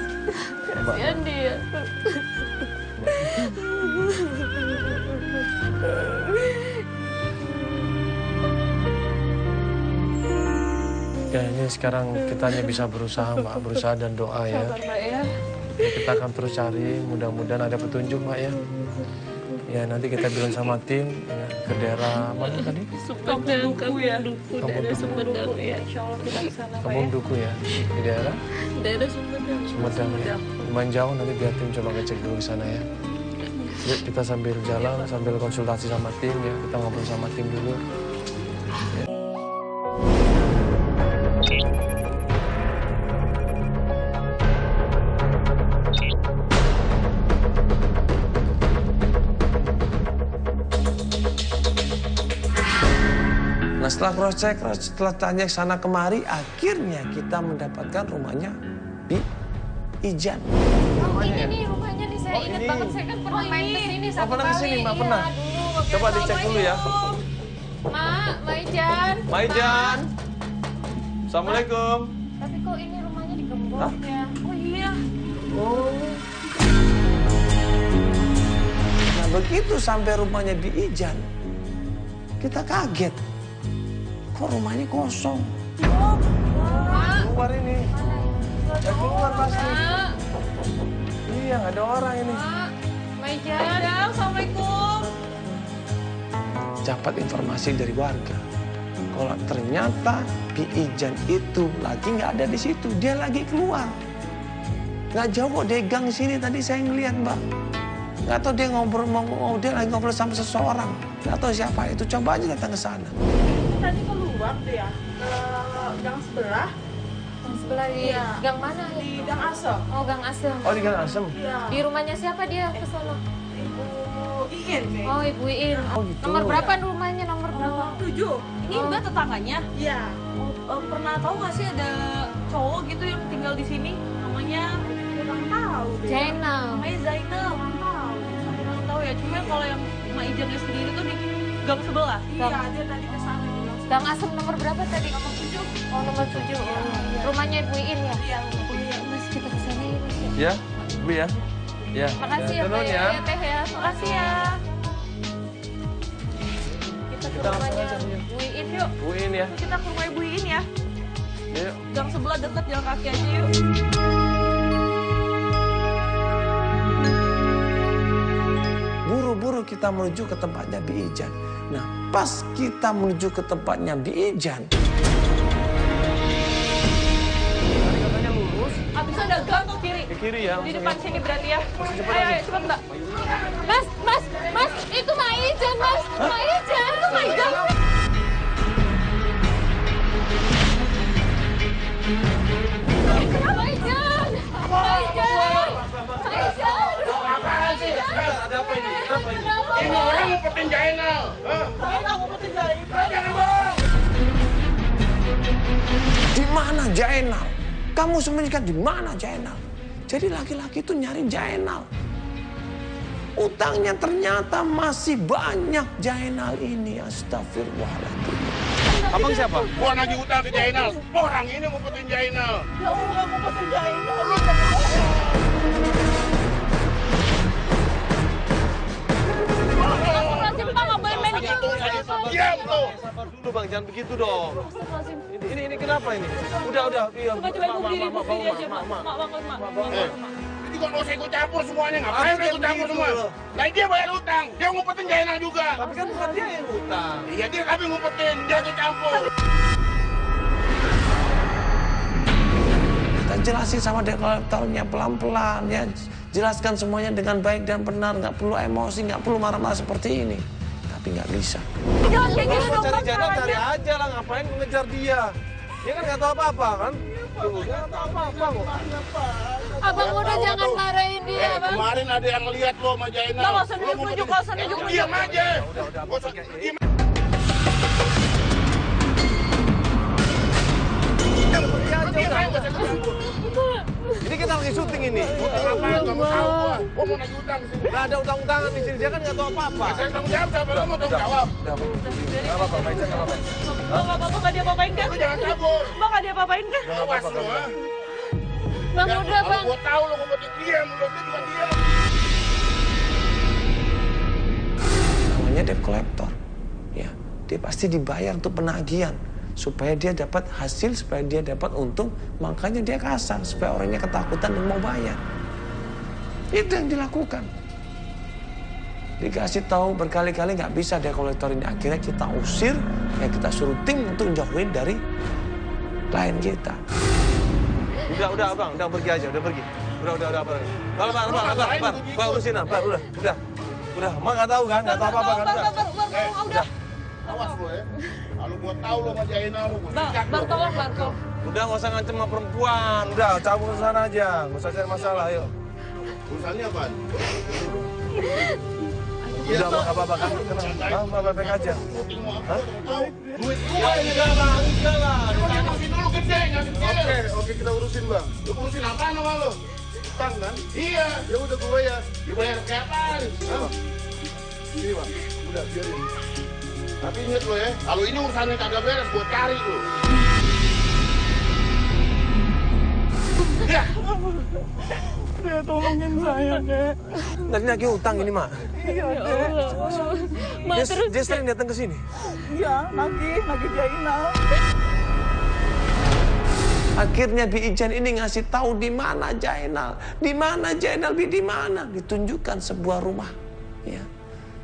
Kasihan dia. Ya ini sekarang kita hanya bisa berusaha Mbak, berusaha dan doa ya. Sabar Mbak ya. Ya, kita akan terus cari, mudah-mudahan ada petunjuk Mbak ya. Ya nanti kita bilang sama tim ya, ke daerah mana tadi? Sumedang, Kampung ya. Duku, daerah Sumedang ya. Insya Allah kita ke sana Pak Kampung ya. Duku ya, di daerah Daerah Sumedang. Sumedang ya. Lumayan jauh, nanti biar tim coba ngecek dulu ke sana ya. Yuk kita sambil jalan, sambil konsultasi sama tim ya, kita ngobrol sama tim dulu. Nah setelah cross check, setelah tanya sana kemari, akhirnya kita mendapatkan rumahnya Bi Ijan. Oh, ini nih rumahnya nih, saya ingat ini. banget, saya kan pernah main kesini satu pernah kali. kesini, Mbak, Iya, pernah? dulu waktu Coba itu. dicek dulu ya. Mak Ijan. Mbak Ijan. Assalamualaikum. Tapi kok ini rumahnya digembok Hah? ya? Oh iya. Nah begitu sampai rumahnya Bi Ijan, kita kaget. Kok rumahnya kosong? Mak. Keluar ini. Ya keluar pasti. Mak. Iya nggak ada orang ini. Mak Ijan. Assalamualaikum. Dapat informasi dari warga. Kalau ternyata Bi Ijan itu lagi nggak ada di situ, dia lagi keluar. Nggak jauh kok dari gang sini tadi saya ngeliat Mbak. Nggak tahu dia dia lagi ngobrol sama seseorang. Nggak tahu siapa itu, coba aja datang ke sana. Tadi keluar tuh ya ke gang sebelah Gang sebelah di Iya. gang mana? di gang Asem. Oh, Gang Asem. Oh di Gang Asem. Iya. Di rumahnya siapa dia ke sana? Ibu Iin kayaknya. Oh, Ibu Iin. Oh, gitu. Nomor berapa rumahnya? Nomor berapa? 7. Ini Mbak tetangganya. Iya. Pernah tahu nggak sih ada cowok gitu yang tinggal di sini? Namanya Kurang tahu deh. Zainal. namanya Zainal. Kurang tahu. Kurang tahu ya. Cuma kalau yang Mak Ijannya sendiri tuh di gang sebelah. Iya, dia tadi ke sana di gang Gang Asem nomor berapa tadi? Nomor 7. Oh, nomor 7. Rumahnya Ibu Iin ya? Iya. Mas, kita ke sana ya, Mas. Ya. Ya, Bu ya. Ya. Makasih ya, Turun Teh ya. Teh ya. Makasih ya. Kita ke Kita langsung rumahnya aja, Bu. Bu Iin yuk. Bu Iin ya. Kita ke rumah Ibu Iin ya. Yuk. Gang sebelah deket, jalan kaki aja yuk. Buru-buru kita menuju ke tempatnya Bi Ijan. Nah, pas kita menuju ke tempatnya Bi Ijan, Tadi katanya lurus Abis itu ada gang ke kiri. ke kiri ya. Di langsung depan ya. sini berarti ya. cepat Ayo, aja. ayo, cepet Mbak. Mas, itu Mak Ijan, Mas. Mak Ijan, itu Mak Ijan. Mak Ijan. Mak Ijan. Mak Ijan. Ada apa ini? Kenapa ini? Ini orang ngumpetin Jainal. di mana Jainal? Kamu sembunyikan di mana Jainal? Jadi laki-laki itu nyari Jainal. Utangnya ternyata masih banyak Jainal ini. Astagfirullahaladzim. Abang siapa? Gua nagih utang ke Jainal. Orang ini ngumpetin Jainal. Astagfirullahaladzim, Pak, nggak boleh main gitu. Diam tuh. Sabar dulu Bang, jangan begitu dong. Ini kenapa ini? Udah, iya. Coba Ibu berdiri, Ibu berdiri aja, Mak. Mak, bangun, Mak. Ini kok nggak usah ikut campur semuanya. Ngapain lu ikut campur semua? Nah dia bayar utang. Dia ngumpetin Jainal juga. Tapi kan bukan dia yang utang. Iya dia kami ngumpetin. Dia ikut campur. Kita jelasin sama dekolektornya pelan-pelan ya. Jelaskan semuanya dengan baik dan benar. Nggak perlu emosi, nggak perlu marah-marah seperti ini. Tapi nggak bisa. Jangan kayak gitu Kalau mau dong, cari Bang, Jainal, cari caranya. aja lah. Ngapain mengejar dia? Dia kan nggak tahu apa-apa kan? Tuh, dia nggak tahu apa-apa kok. Abang udah jangan marahin dia, Bang. Kemarin ada yang ngeliat lo sama Jainal. Nggak usah nunjuk-nunjuk, nggak usah nunjuk-nunjuk. Diam aja. Udah. Nggak usah. Diam. Ini kita lagi syuting ini. Ngapain kamu tahu gua? Gua mau nagih utang sini. Nggak ada utang-utangan di sini. Dia kan nggak tahu apa-apa. Saya tanggung jawab siapa lo mau tanggung jawab. Udah, nggak apa-apa. Baik, nggak apa-apa. Bang, nggak apa-apa, nggak diapa-apain kan? Lu jangan kabur. Bang, nggak diapa-apain kan? Awas lo ha. Bang, Dan udah, kalau Bang. gua tahu lo ngumpetin diam, lo juga diam. Namanya debt collector. Ya, dia pasti dibayar untuk penagihan supaya dia dapat hasil, supaya dia dapat untung, makanya dia kasar supaya orangnya ketakutan dan mau bayar. Itu yang dilakukan. Dikasih tahu berkali-kali nggak bisa dekolektor ini. Akhirnya kita usir, ya kita suruh tim untuk jauhin dari klien kita. Udah abang, udah pergi aja, udah pergi. Udah, Bang. Bang urusin Bang, udah. Mak nggak tahu kan, nggak tahu apa-apa kan, udah. Awas lo ya. Kalau gua tahu lo sama Jaina lo, gua sikat lo. Bang, tolong, Bang. Udah nggak usah ngancem sama perempuan, udah cabut ke sana aja, nggak usah cari masalah, ayo. Urusannya apaan? Udah Bang, nggak apa-apa kan, Bang, baik-baik aja. Hah? Duit Ya gua ini. udah Bang, udah lah. Ngasih dulu gede, ngasih gede. Oke, kita urusin bang. Lu urusin apaan sama lo? Utang kan? Iya. Ya udah gue bayar. Dibayar kayak apaan? Hah? Ini bang, udah biarin. Tapi inget lo ya, kalau ini urusannya kagak beres, gua cari lo. Ya. Dek, tolongin saya, Dek. Tadi lagi utang ini, Mak. Iya, Dek. Dia sering datang ke sini. Iya, nagih Jainal. Akhirnya Bi Ijan ini ngasih tahu di mana Jainal. Di mana Jainal, Bi, di mana? Ditunjukkan sebuah rumah. Ya.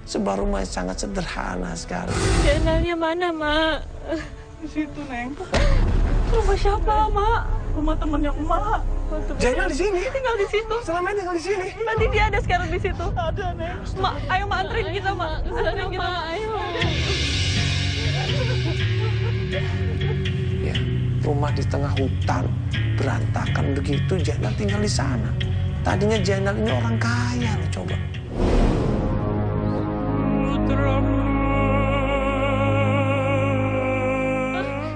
Sebuah rumah yang sangat sederhana sekali. Jainalnya mana, Mak? Di situ, Neng. Rumah siapa, Mak? Rumah temennya Emak. Jainal di sini. Tinggal di situ. Selama ini tinggal di sini. Tadi dia ada sekarang di situ. Ada, Neng. Mak, ayo Mak anterin kita, Mak. Anterin kita. Ayo. Ya. Rumah di tengah hutan, berantakan begitu, Jainal tinggal di sana. Tadinya Jainal ini orang kaya loh, coba.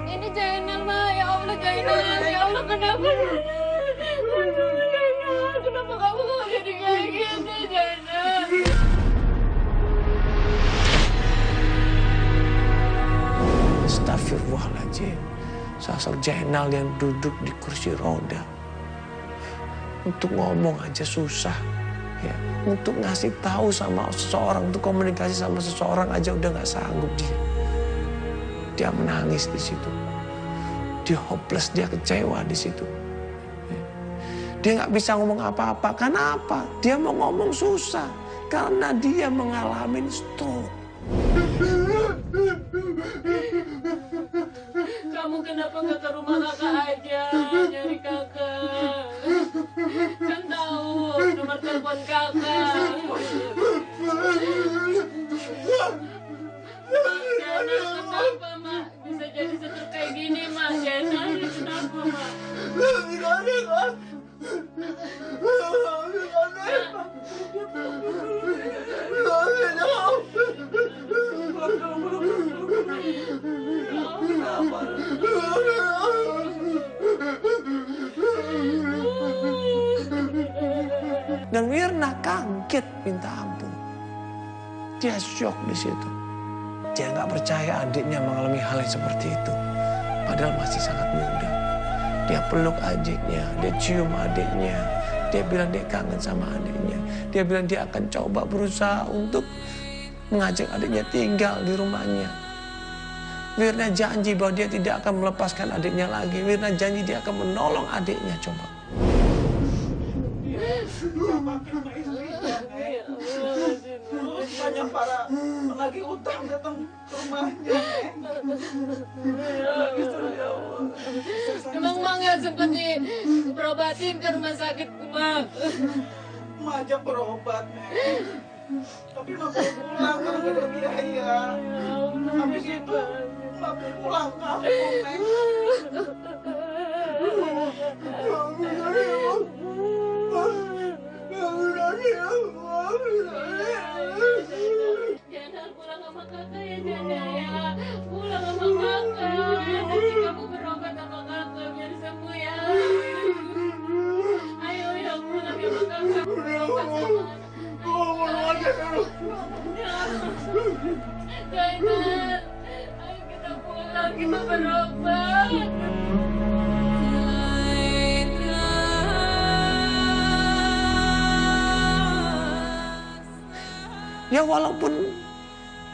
Ini Jainal, Ma. Ya Allah, Jainal. Ya Allah, kenapa? Jainal, kenapa kamu kok jadi kayak gini, Jainal? Astagfirullahaladzim. Sosok Jainal yang duduk di kursi roda. Untuk ngomong aja susah. Ya, untuk ngasih tahu sama seseorang, untuk komunikasi sama seseorang aja udah nggak sanggup dia. Dia menangis di situ. Dia hopeless, dia kecewa di situ. Ya. Dia nggak bisa ngomong apa-apa. Karena apa? Dia mau ngomong susah. Karena dia mengalami stroke. Kamu kenapa nggak ke rumah kakak aja nyari kakak? Kan tahu nomor telepon kakak. Jainal kenapa, Mak? Bisa jadi setruk kayak gini, Mak. Jainal kenapa, Mak? Dan Mirna kaget minta ampun. Dia syok di situ. Dia nggak percaya adiknya mengalami hal yang seperti itu. Padahal masih sangat muda. Dia peluk adiknya, dia cium adiknya. Dia bilang dia kangen sama adiknya. Dia bilang dia akan coba berusaha untuk mengajak adiknya tinggal di rumahnya. Mirna janji bahwa dia tidak akan melepaskan adiknya lagi. Mirna janji dia akan menolong adiknya, coba. Banyak para penagih utang datang ke rumahnya, Neng. Emang Mak nggak sempet berobatin ke rumah sakit, Mak? Mak aja berobat, Neng. Tapi Mak mau pulang karena gak ada biaya. Habis itu Mak mau pulang kampung, Neng. Jainal pulang sama kakak ya, Jainal ya. Pulang sama kakak. Nanti kamu berobat sama kakak biar sembuh ya. Ayo ya pulang sama kakak. Berobat sama Jainal, ayo kita pulang, kita berobat. Ya walaupun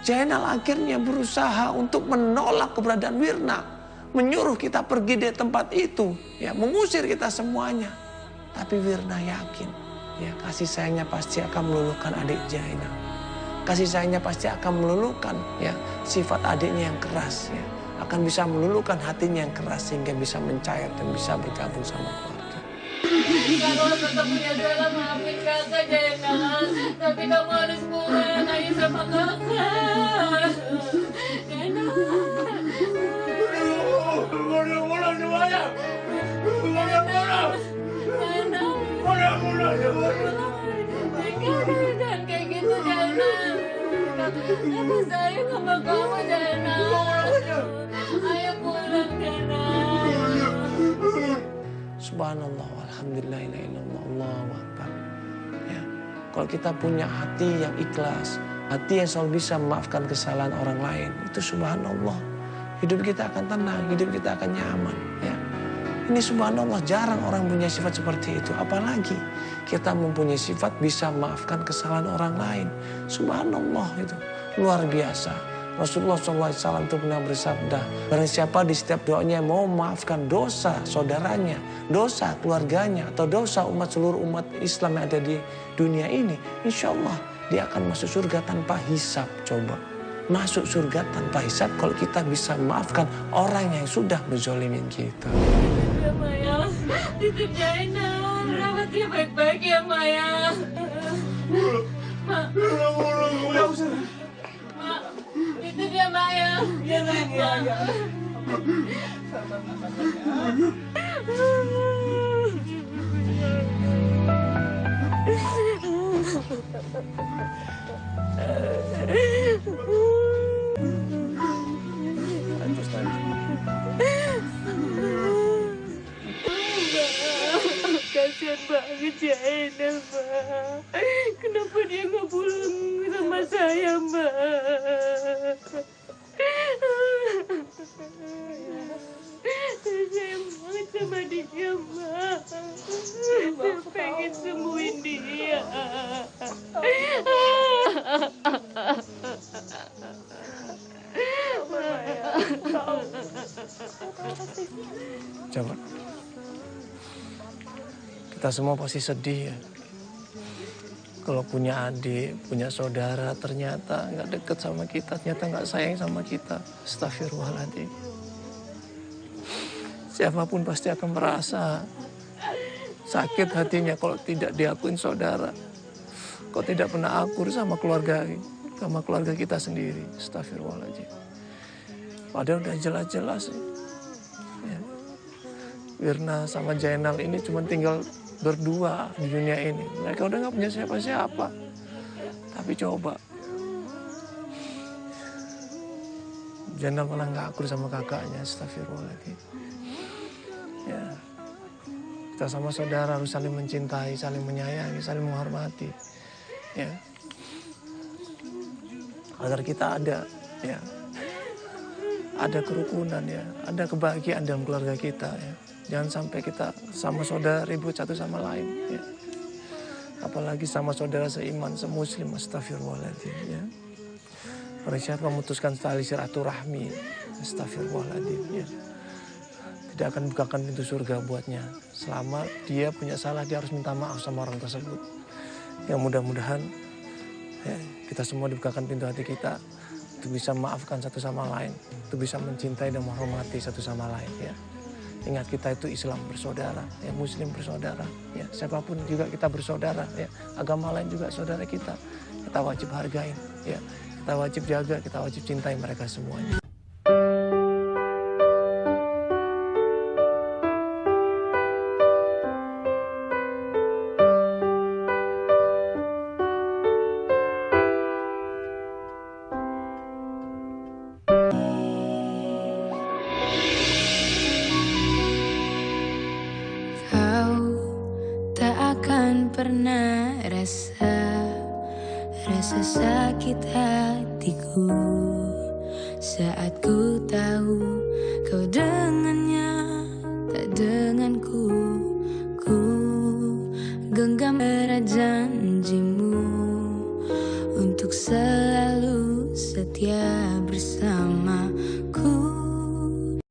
Jainal akhirnya berusaha untuk menolak keberadaan Mirna. Menyuruh kita pergi dari tempat itu. Ya, mengusir kita semuanya. Tapi Mirna yakin. Ya, kasih sayangnya pasti akan meluluhkan adik Jainal. kasih sayangnya pasti akan meluluhkan ya sifat adiknya yang keras ya. Akan bisa meluluhkan hatinya yang keras sehingga bisa mencair dan bisa bergabung sama keluarga. Kalau tetap punya doa maafin kakak Jainal, tapi kamu harus pulang lagi sama kakak. Jainal. Pulang semuanya. Pulang. Jangan kayak gitu Jainal. Aku sayang sama kamu Jainal. Ayo pulang Jainal. Subhanallah, alhamdulillah, la ilaha illallah, Allahu akbar. Ya. Kalau kita punya hati yang ikhlas, hati yang selalu bisa memaafkan kesalahan orang lain, itu subhanallah. Hidup kita akan tenang, hidup kita akan nyaman. Ya. Ini subhanallah, jarang orang punya sifat seperti itu. Apalagi kita mempunyai sifat bisa memaafkan kesalahan orang lain. Subhanallah, itu luar biasa. Rasulullah SAW itu pernah bersabda, barang siapa di setiap doanya mau memaafkan dosa saudaranya, dosa keluarganya, atau dosa seluruh umat Islam yang ada di dunia ini, insya Allah dia akan masuk surga tanpa hisab. Coba, masuk surga tanpa hisab kalau kita bisa memaafkan orang yang sudah menzolimin kita. Ya Maya, titip Jainal, rawat dia baik-baik ya Maya. Mak, titip ya Maya. Iya, Neng, iya. Kasian banget Jainal, Mbak. Kenapa dia nggak pulang sama saya, Mbak? Saya sayang banget sama dia, Mbak. Saya pengen sembuhin dia. Coba. Kita semua pasti sedih ya. Kalau punya adik, punya saudara, ternyata nggak deket sama kita, ternyata nggak sayang sama kita. Astagfirullahaladzim. Siapapun pasti akan merasa sakit hatinya kalau tidak diakuin saudara. Kalau tidak pernah akur sama keluarga kita sendiri. Astagfirullahaladzim. Padahal udah jelas-jelas ya. Wirna sama Jainal ini cuma tinggal berdua di dunia ini. Mereka udah gak punya siapa-siapa. Tapi coba, Jainal malah gak akur sama kakaknya. Astagfirullahaladzim. Ya, kita sama saudara harus saling mencintai, saling menyayangi, saling menghormati. Ya, agar kita ada, ya, ada kerukunan ya, ada kebahagiaan dalam keluarga kita ya. Jangan sampai kita sama saudara ribut satu sama lain ya. Apalagi sama saudara seiman, semuslim, astagfirullahaladzim ya. Orang siapa memutuskan tali silaturahmi, astagfirullahaladzim ya. Tidak akan bukakan pintu surga buatnya. Selama dia punya salah, dia harus minta maaf sama orang tersebut. Yang mudah-mudahan ya, kita semua dibukakan pintu hati kita untuk bisa memaafkan satu sama lain, untuk bisa mencintai dan menghormati satu sama lain ya. Ingat, kita itu Islam bersaudara, ya, Muslim bersaudara, ya, siapapun juga kita bersaudara, ya, agama lain juga saudara kita. Kita wajib hargain, ya, kita wajib jaga, kita wajib cintai mereka semuanya. Pernah rasa sakit hatiku saat ku tahu kau dengan